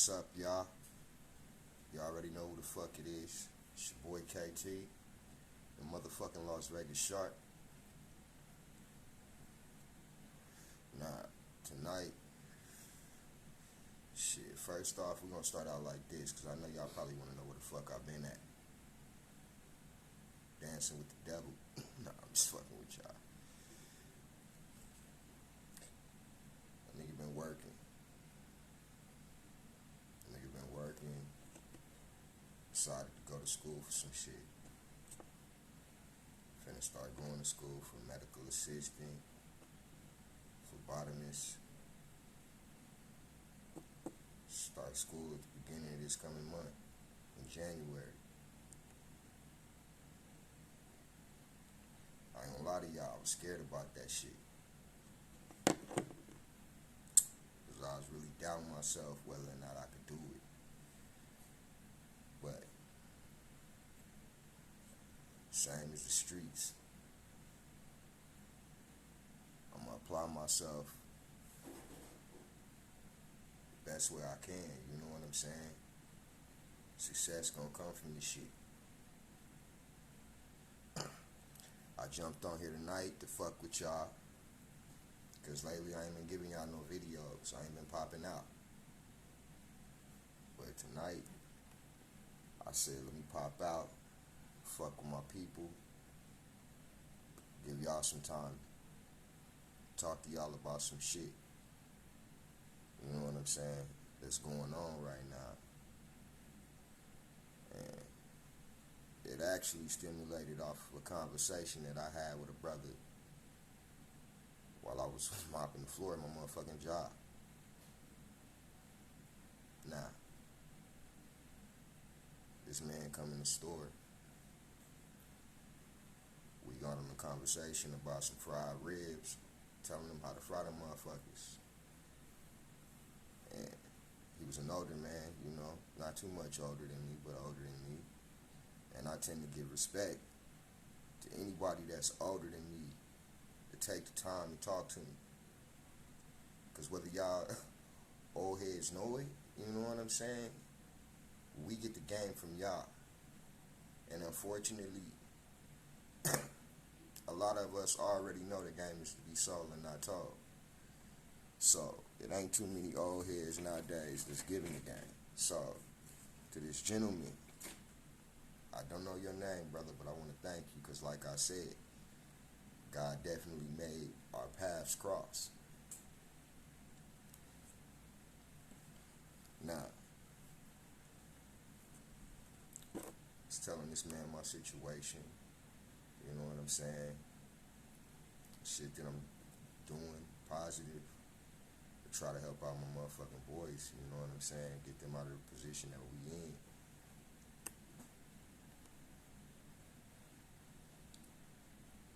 What's up, y'all? Y'all already know who the fuck it is. It's your boy KT, the motherfucking Las Vegas Shark. Nah, tonight, shit, first off, we're gonna start out like this, because I know y'all probably wanna know where the fuck I've been at. Dancing with the devil. Nah, I'm just fucking with y'all. That nigga been working. Decided to go to school for some shit. Finna start going to school for medical assistant, phlebotomist. Start school at the beginning of this coming month, in January. I ain't gonna lie to y'all, I was scared about that shit. Because I was really doubting myself whether or not I could do it. But same as the streets, I'm gonna apply myself the best way I can, you know what I'm saying? Success gonna come from this shit. I jumped on here tonight to fuck with y'all, cause lately I ain't been giving y'all no videos, I ain't been popping out. But tonight, I said let me pop out, fuck with my people, give y'all some time, talk to y'all about some shit. You know what I'm saying? That's going on right now. And it actually stimulated off of a conversation that I had with a brother while I was mopping the floor at my motherfucking job. Now, this man come in the store. We got on a conversation about some fried ribs, telling him how to fry them motherfuckers. And he was an older man, you know, not too much older than me, but older than me. And I tend to give respect to anybody that's older than me to take the time to talk to me. Because whether y'all old heads know it, you know what I'm saying, we get the game from y'all. And unfortunately, a lot of us already know the game is to be sold and not told. So, it ain't too many old heads nowadays that's giving the game. So, to this gentleman, I don't know your name, brother, but I want to thank you, because like I said, God definitely made our paths cross. Now, I was telling this man my situation, you know what I'm saying, shit that I'm doing, positive, to try to help out my motherfucking boys, you know what I'm saying, get them out of the position that we in.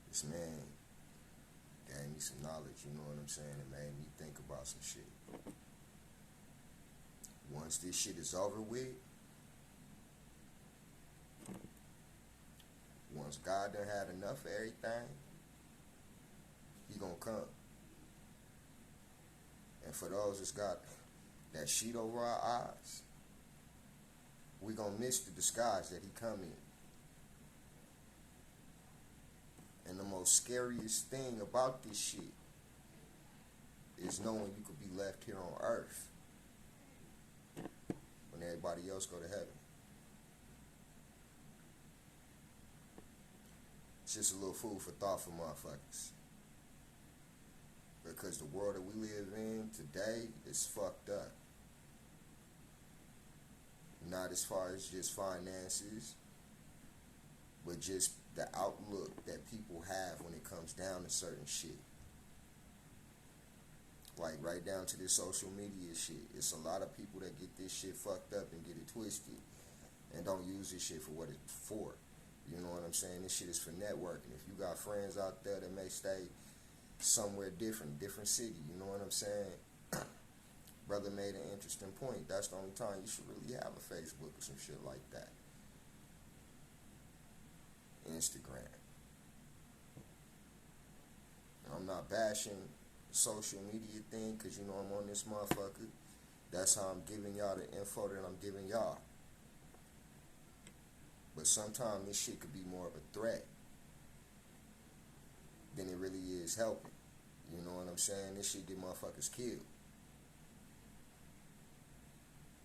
This man gave me some knowledge, you know what I'm saying, it made me think about some shit. Once this shit is over with, once God done had enough of everything, he gonna come. And for those that's got that sheet over our eyes, we gonna miss the disguise that he come in. And the most scariest thing about this shit is knowing you could be left here on earth when everybody else go to heaven. It's just a little food for thought for motherfuckers. Because the world that we live in today is fucked up. Not as far as just finances, but just the outlook that people have when it comes down to certain shit. Like right down to this social media shit. It's a lot of people that get this shit fucked up and get it twisted and don't use this shit for what it's for. You know what I'm saying? This shit is for networking. If you got friends out there that may stay somewhere different city, you know what I'm saying? Brother made an interesting point. That's the only time you should really have a Facebook or some shit like that. Instagram. I'm not bashing the social media thing, because you know I'm on this motherfucker That's how I'm giving y'all the info that I'm giving y'all. But sometimes this shit could be more of a threat than it really is helping. You know what I'm saying? This shit get motherfuckers killed.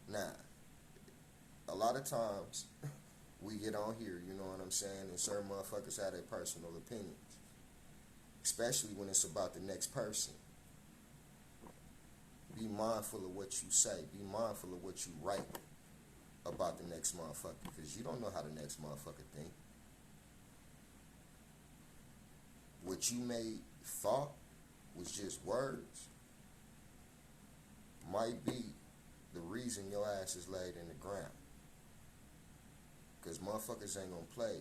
Now, a lot of times we get on here, you know what I'm saying, and certain motherfuckers have their personal opinions, especially when it's about the next person. Be mindful of what you say. Be mindful of what you write about the next motherfucker, because you don't know how the next motherfucker think. What you may thought was just words might be the reason your ass is laid in the ground. Because motherfuckers ain't gonna play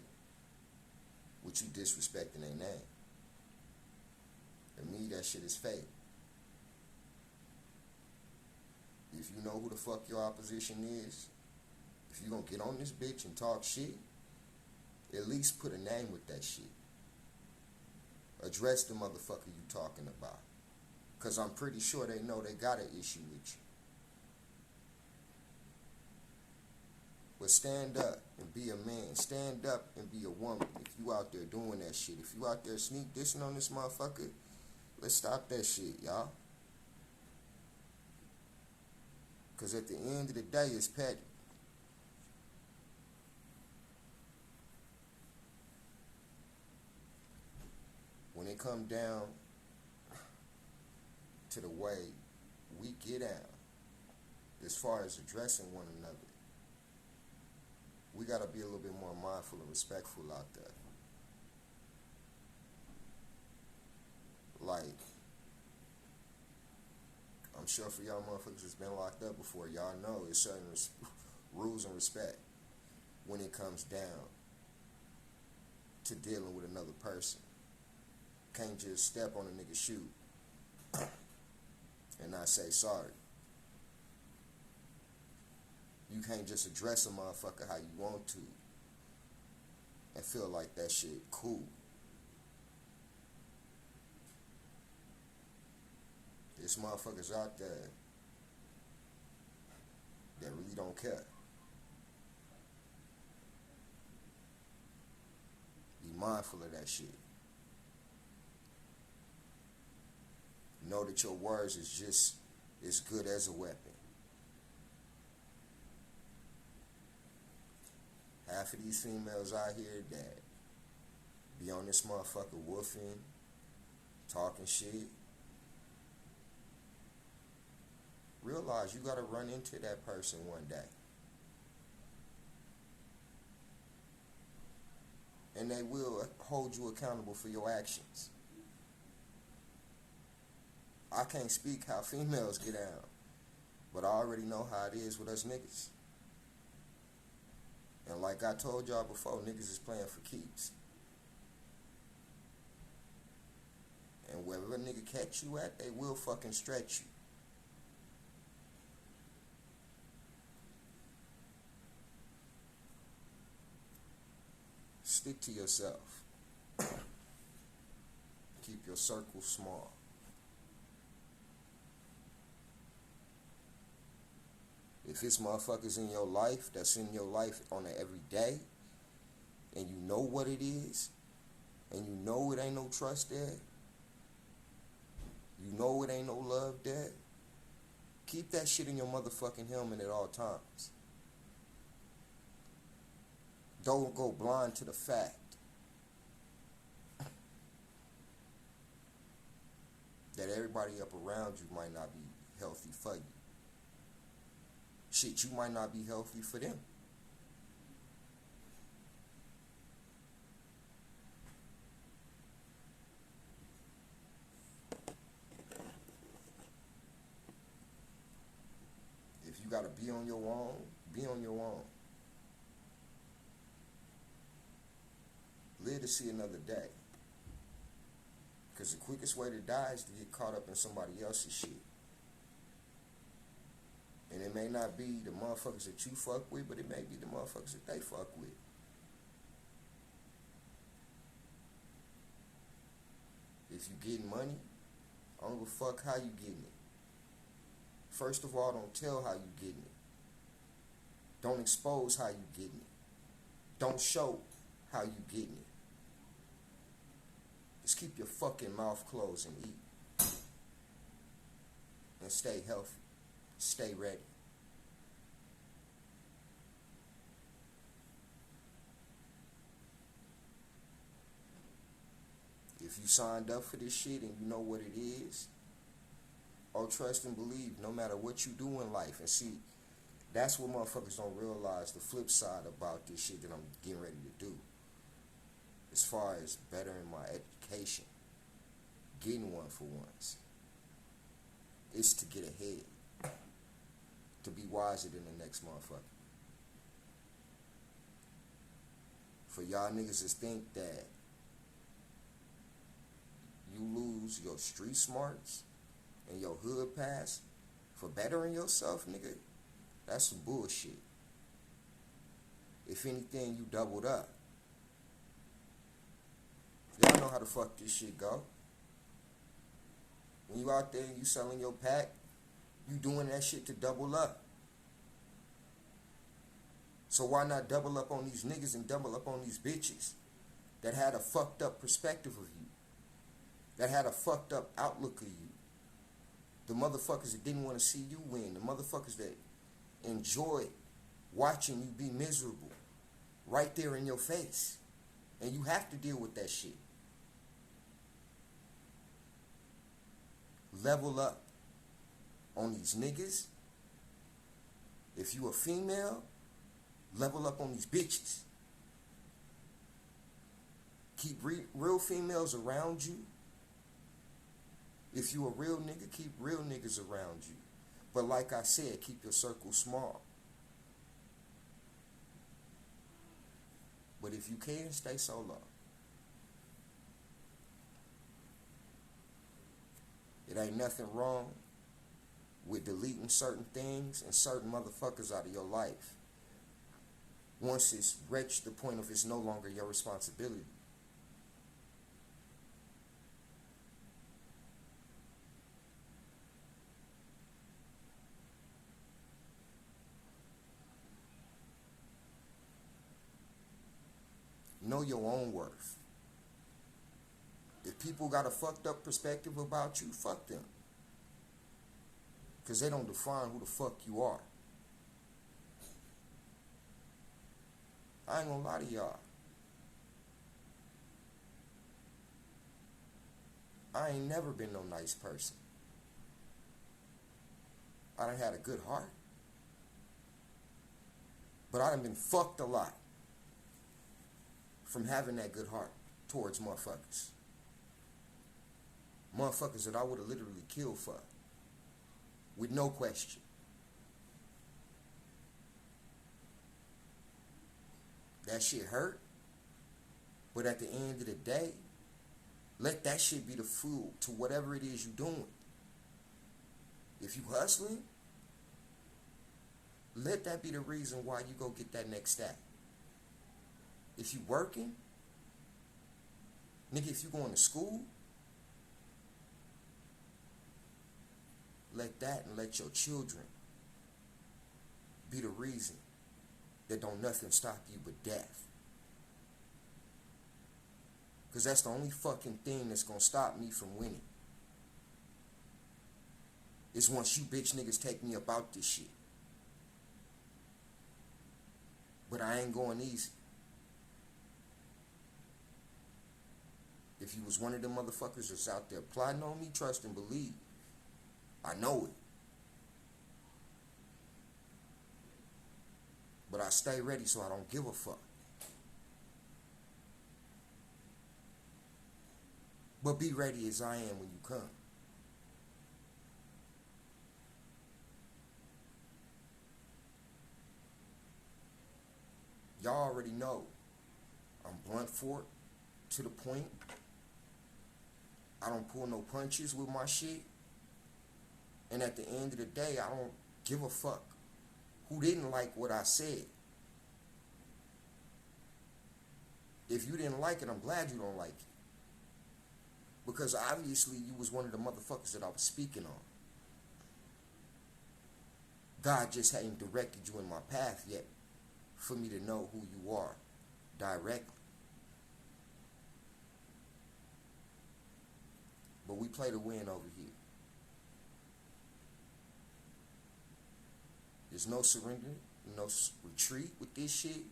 with you disrespecting their name. To me, that shit is fake. If you know who the fuck your opposition is, if you gonna get on this bitch and talk shit, at least put a name with that shit. Address the motherfucker you talking about. Because I'm pretty sure they know they got an issue with you. But stand up and be a man. Stand up and be a woman. If you out there doing that shit. If you out there sneak dissing on this motherfucker, let's stop that shit, y'all. Because at the end of the day, it's petty. When it come down to the way we get down, as far as addressing one another, we got to be a little bit more mindful and respectful out there. Like, I'm sure for y'all motherfuckers that's been locked up before, y'all know it's certain rules and respect when it comes down to dealing with another person. Can't just step on a nigga's shoe and not say sorry. You can't just address a motherfucker how you want to and feel like that shit cool. There's motherfuckers out there that really don't care. Be mindful of that shit. Know that your words is just as good as a weapon. Half of these females out here that be on this motherfucker woofing, talking shit, realize you gotta run into that person one day. And they will hold you accountable for your actions. I can't speak how females get down, but I already know how it is with us niggas. And like I told y'all before, niggas is playing for keeps. And wherever a nigga catch you at, they will fucking stretch you. Stick to yourself. Keep your circle small. If it's motherfuckers in your life that's in your life on an everyday, and you know what it is, and you know it ain't no trust there, you know it ain't no love there, keep that shit in your motherfucking helmet at all times. Don't go blind to the fact that everybody up around you might not be healthy for you. Shit, you might not be healthy for them. If you gotta be on your own, be on your own. Live to see another day. Because the quickest way to die is to get caught up in somebody else's shit. And it may not be the motherfuckers that you fuck with, but it may be the motherfuckers that they fuck with. If you getting money, I don't give a fuck how you getting it. First of all, don't tell how you getting it. Don't expose how you getting it. Don't show how you getting it. Just keep your fucking mouth closed and eat. And stay healthy. Stay ready. If you signed up for this shit and you know what it is, oh, trust and believe no matter what you do in life. And see, that's what motherfuckers don't realize, the flip side about this shit that I'm getting ready to do. As far as bettering my education, getting one for once, is to get ahead. To be wiser than the next motherfucker. For y'all niggas to think that you lose your street smarts and your hood pass for bettering yourself, nigga, that's some bullshit. If anything, you doubled up. Y'all know how the fuck this shit go. When you out there and you selling your pack, you doing that shit to double up. So why not double up on these niggas and double up on these bitches that had a fucked up perspective of you, that had a fucked up outlook of you, the motherfuckers that didn't want to see you win, the motherfuckers that enjoy watching you be miserable right there in your face, and you have to deal with that shit. Level up on these niggas. If you a female, level up on these bitches. Keep real females around you. If you a real nigga, keep real niggas around you. But like I said, keep your circle small. But if you can, stay solo. It ain't nothing wrong with deleting certain things and certain motherfuckers out of your life once it's reached the point of it's no longer your responsibility. Know your own worth. If people got a fucked up perspective about you, fuck them. Because they don't define who the fuck you are. I ain't gonna lie to y'all. I ain't never been no nice person. I done had a good heart. But I done been fucked a lot from having that good heart towards motherfuckers. Motherfuckers that I would have literally killed for. With no question. That shit hurt. But at the end of the day, let that shit be the fuel to whatever it is you doing. If you hustling, let that be the reason why you go get that next stack. If you working, nigga, if you going to school, let that and let your children be the reason that don't nothing stop you but death. Because that's the only fucking thing that's going to stop me from winning. Is once you bitch niggas take me about this shit. But I ain't going easy. If you was one of them motherfuckers that's out there plotting on me, trust and believe. I know it. But I stay ready so I don't give a fuck. But be ready as I am when you come. Y'all already know I'm blunt fork, to the point. I don't pull no punches with my shit. And at the end of the day, I don't give a fuck who didn't like what I said. If you didn't like it, I'm glad you don't like it. Because obviously you was one of the motherfuckers that I was speaking on. God just hadn't directed you in my path yet for me to know who you are directly. But we play to win over here. There's no surrender, no retreat with this shit.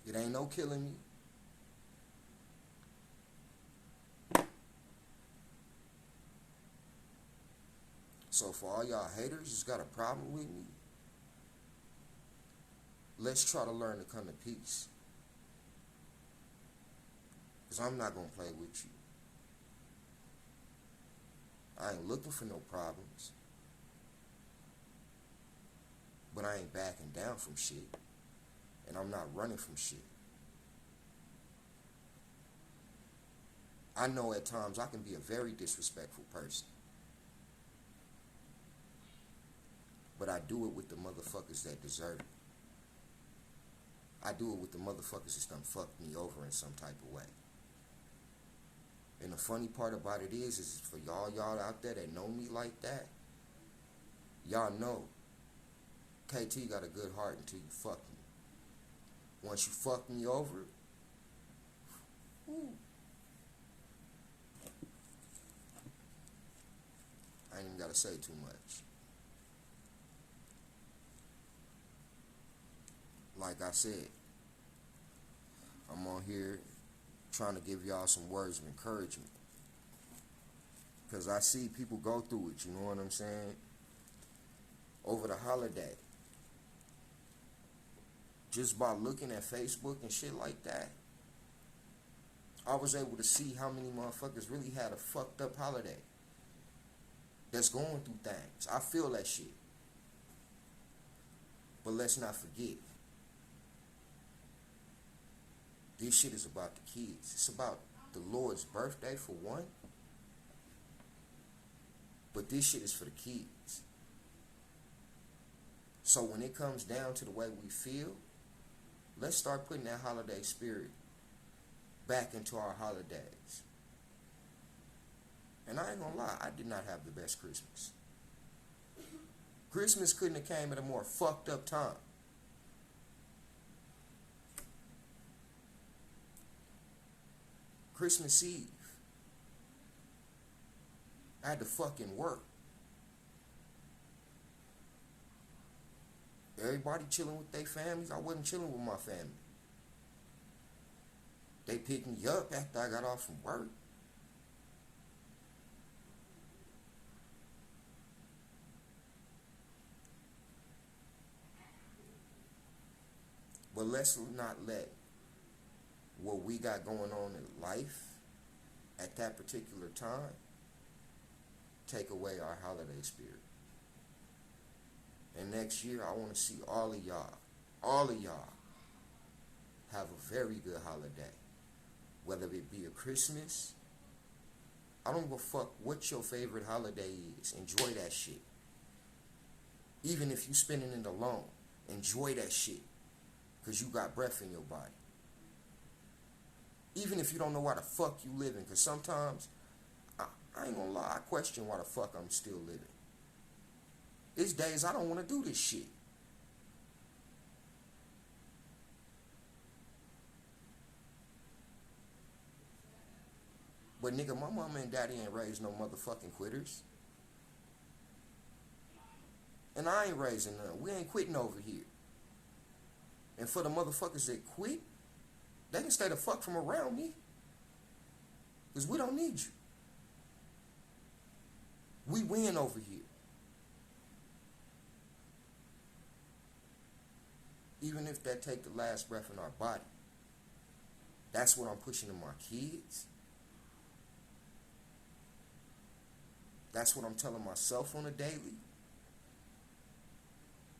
It ain't no killing me. So for all y'all haters who's got a problem with me, let's try to learn to come to peace. Because I'm not going to play with you. I ain't looking for no problems. But I ain't backing down from shit. And I'm not running from shit. I know at times I can be a very disrespectful person. But I do it with the motherfuckers that deserve it. I do it with the motherfuckers that's done fucked me over in some type of way. And the funny part about it is for y'all out there that know me like that, y'all know KT got a good heart until you fuck me. Once you fuck me over, whew, I ain't even gotta say too much. Like I said, I'm on here trying to give y'all some words of encouragement. Because I see people go through it, you know what I'm saying? Over the holiday. Just by looking at Facebook and shit like that, I was able to see how many motherfuckers really had a fucked up holiday. That's going through things. I feel that shit. But let's not forget, this shit is about the kids. It's about the Lord's birthday for one. But this shit is for the kids. So when it comes down to the way we feel, let's start putting that holiday spirit back into our holidays. And I ain't gonna lie, I did not have the best Christmas. Christmas couldn't have came at a more fucked up time. Christmas Eve, I had to fucking work. Everybody chilling with their families. I wasn't chilling with my family. They picked me up after I got off from work. But let's not let what we got going on in life at that particular time take away our holiday spirit. And next year, I want to see all of y'all have a very good holiday. Whether it be a Christmas, I don't give a fuck what your favorite holiday is. Enjoy that shit. Even if you spending it alone, enjoy that shit. Because you got breath in your body. Even if you don't know why the fuck you living. Because sometimes, I ain't gonna lie, I question why the fuck I'm still living. There's days I don't want to do this shit. But nigga, my mama and daddy ain't raised no motherfucking quitters. And I ain't raising none. We ain't quitting over here. And for the motherfuckers that quit, they can stay the fuck from around me. Because we don't need you. We win over here. Even if that take the last breath in our body. That's what I'm pushing to my kids. That's what I'm telling myself on a daily.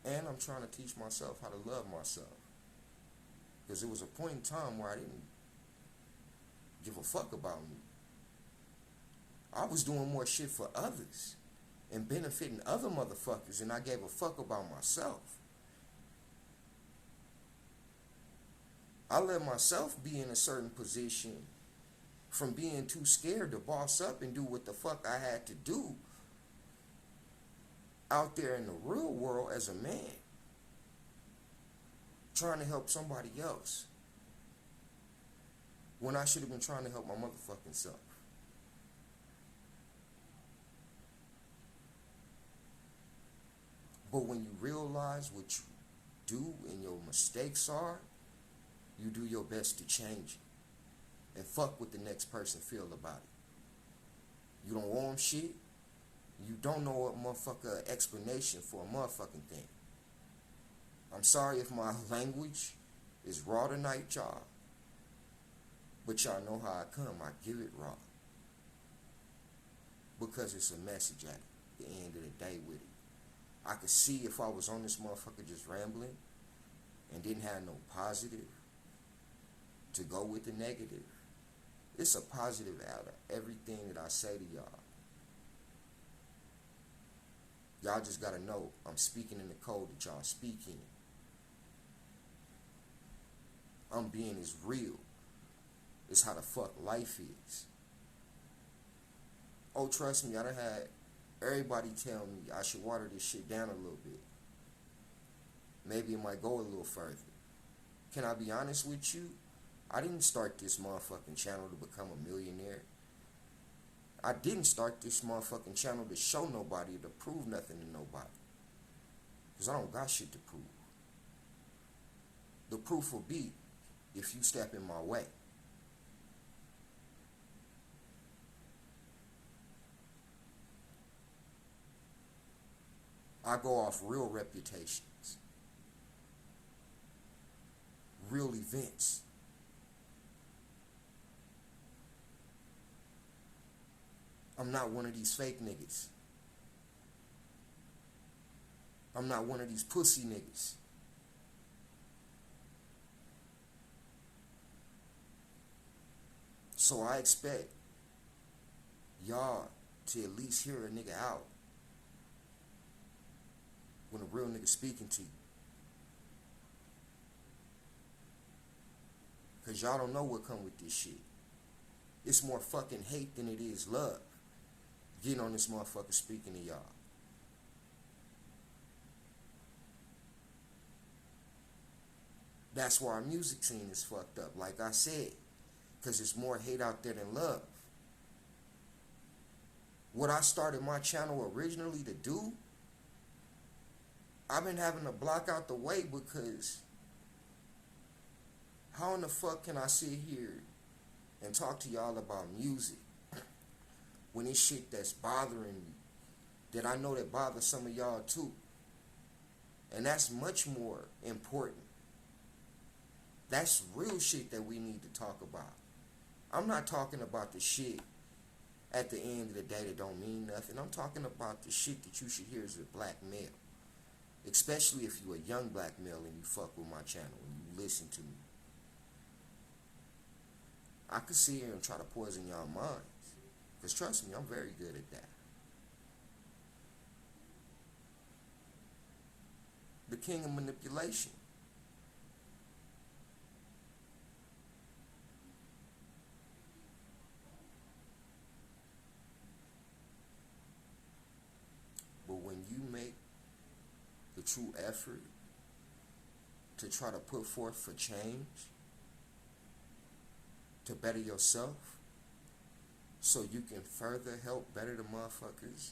And I'm trying to teach myself how to love myself. Because there was a point in time where I didn't give a fuck about me. I was doing more shit for others and benefiting other motherfuckers than I gave a fuck about myself. I let myself be in a certain position from being too scared to boss up and do what the fuck I had to do out there in the real world as a man, trying to help somebody else when I should have been trying to help my motherfucking self. But when you realize what you do and your mistakes are, you do your best to change it. And fuck what the next person feel about it. You don't owe them shit. You don't know what motherfucker explanation for a motherfucking thing. I'm sorry if my language is raw tonight, y'all. But y'all know how I come. I give it raw. Because it's a message at the end of the day with it. I could see if I was on this motherfucker just rambling and didn't have no positive to go with the negative. It's a positive out of everything that I say to y'all. Y'all just gotta know I'm speaking in the code that y'all speak in. I'm being as real as how the fuck life is. Oh, trust me, I done had everybody tell me I should water this shit down a little bit. Maybe it might go a little further. Can I be honest with you? I didn't start this motherfucking channel to become a millionaire. I didn't start this motherfucking channel to show nobody, to prove nothing to nobody. Because I don't got shit to prove. The proof will be if you step in my way. I go off real reputations, real events. I'm not one of these fake niggas. I'm not one of these pussy niggas. So I expect y'all to at least hear a nigga out when a real nigga speaking to you. Because y'all don't know what come with this shit. It's more fucking hate than it is love. Getting on this motherfucker speaking to y'all. That's why our music scene is fucked up, like I said. Because there's more hate out there than love. What I started my channel originally to do, I've been having to block out the way because how in the fuck can I sit here and talk to y'all about music when it's shit that's bothering me that I know that bothers some of y'all too? And that's much more important. That's real shit that we need to talk about. I'm not talking about the shit at the end of the day that don't mean nothing. I'm talking about the shit that you should hear as a black male. Especially if you're a young black male and you fuck with my channel and you listen to me. I could sit here and try to poison y'all minds. Because trust me, I'm very good at that. The king of manipulation. But when you make the true effort to try to put forth for change, to better yourself, so you can further help better the motherfuckers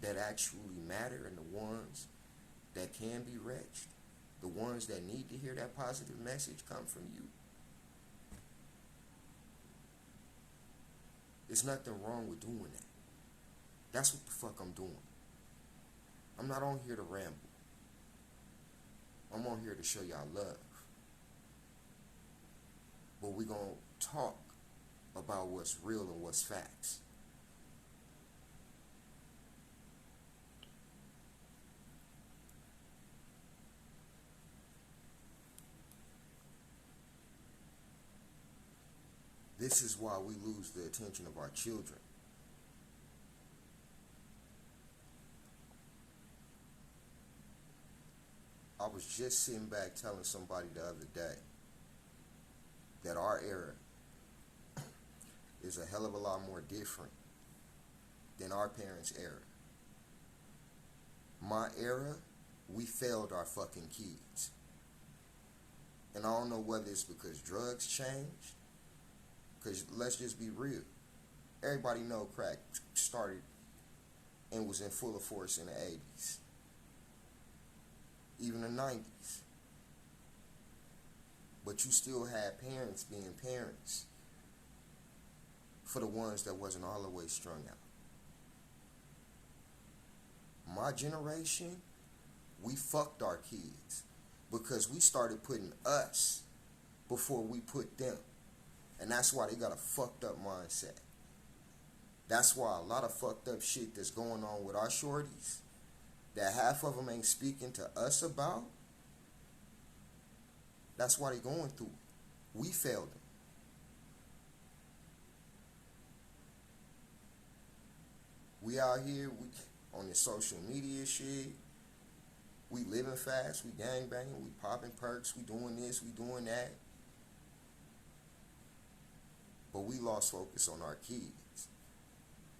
that actually matter and the ones that can be reached, the ones that need to hear that positive message come from you. There's nothing wrong with doing that. That's what the fuck I'm doing. I'm not on here to ramble. I'm on here to show y'all love. But we gonna talk about what's real and what's facts. This is why we lose the attention of our children. I was just sitting back telling somebody the other day, that our era is a hell of a lot more different than our parents' era. My era, we failed our fucking kids. And I don't know whether it's because drugs changed, because let's just be real. Everybody know crack started and was in full force in the 80s. Even the 90s. But you still had parents being parents for the ones that wasn't all the way strung out. My generation, we fucked our kids because we started putting us before we put them. And that's why they got a fucked up mindset. That's why a lot of fucked up shit that's going on with our shorties that half of them ain't speaking to us about, that's why they going through. We failed them. We out here, we on this social media shit. We living fast, we gang banging, we popping perks, we doing this, we doing that. But we lost focus on our kids.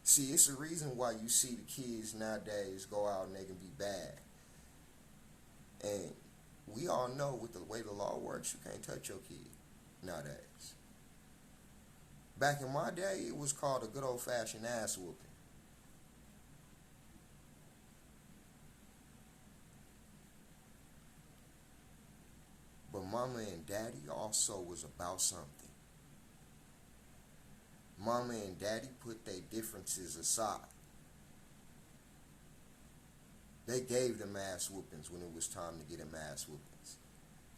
See, it's the reason why you see the kids nowadays go out and they can be bad. And we all know with the way the law works, you can't touch your kid nowadays. Back in my day, it was called a good old-fashioned ass whooping. But mama and daddy also was about something. Mama and daddy put their differences aside. They gave them ass whoopings when it was time to get them ass whoopings.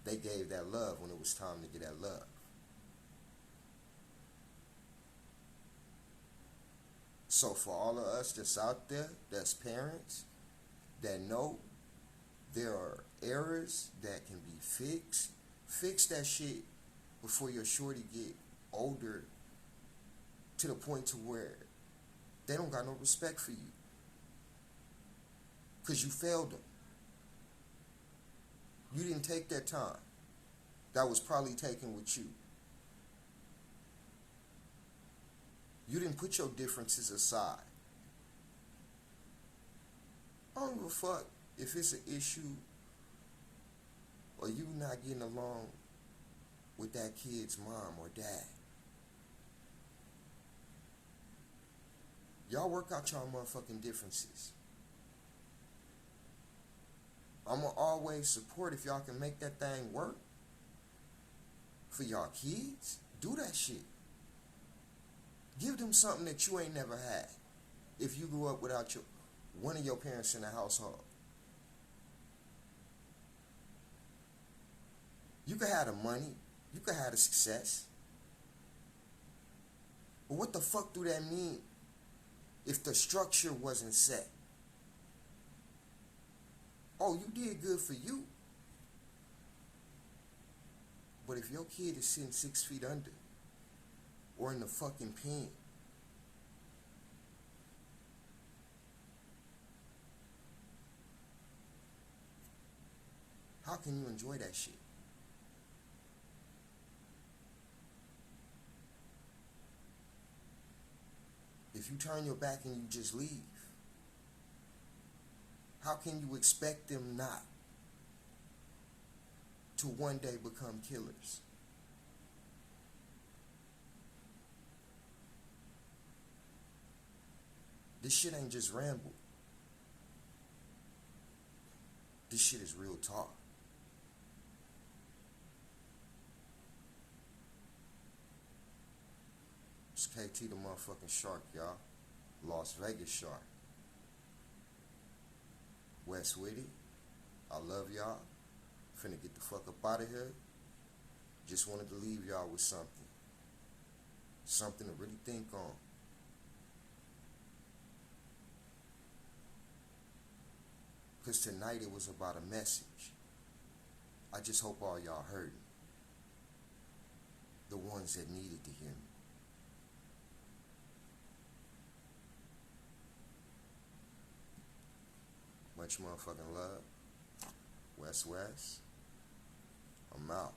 They gave that love when it was time to get that love. So for all of us that's out there, that's parents, that know there are errors that can be fixed, fix that shit before your shorty get older to the point to where they don't got no respect for you. Because you failed them. You didn't take that time. That was probably taken with you. You didn't put your differences aside. I don't give a fuck if it's an issue or you not getting along with that kid's mom or dad. Y'all work out y'all motherfucking differences. I'm going to always support if y'all can make that thing work for y'all kids. Do that shit. Give them something that you ain't never had if you grew up without one of your parents in the household. You could have the money. You could have the success. But what the fuck do that mean if the structure wasn't set? Oh, you did good for you. But if your kid is sitting 6 feet under or in the fucking pen, how can you enjoy that shit? If you turn your back and you just leave, how can you expect them not to one day become killers? This shit ain't just ramble. This shit is real talk. It's KT the motherfucking shark, y'all. Las Vegas shark. West with it. I love y'all. Finna get the fuck up out of here. Just wanted to leave y'all with something. Something to really think on. Because tonight it was about a message. I just hope all y'all heard it. The ones that needed to hear me. Much motherfucking love. West. I'm out.